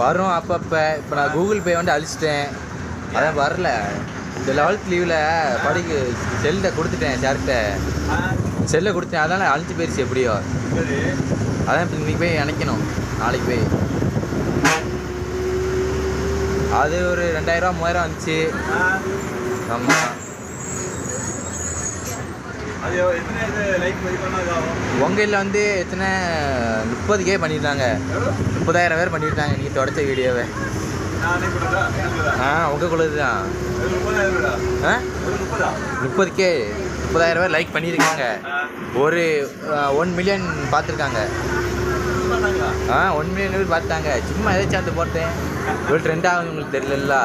வரும் அப்பப்போ. இப்போ நான் கூகுள் பே வந்து அழிச்சிட்டேன், அதான் வரல. இந்த 11th லீவில் படிக்க செல்லை கொடுத்துட்டேன், சார்கிட்ட செல்லை கொடுத்தேன், அதனால் அழிச்சு போயிடுச்சு எப்படியோ. அதான் இப்போ இன்றைக்கி போய் இணைக்கணும், நாளைக்கு போய். அது ஒரு 2000 3000 வந்துச்சு. ஆமாம். உங்கள் இதில் வந்து எத்தனை 30K பண்ணியிருந்தாங்க, 30,000 பேர் பண்ணியிருந்தாங்க நீங்கள் தொடச்ச வீடியோவை. உங்கள் குழுது தான். 30K 30,000 பேர் லைக் பண்ணியிருக்காங்க. ஒரு 1 மில்லியன் பார்த்துருக்காங்க. 1 மில்லியன் பேர் பார்த்தாங்க. சும்மா எதாச்சும் அந்த போட்டேன், ஒரு ட்ரெண்ட் ஆகுது உங்களுக்கு தெரியல.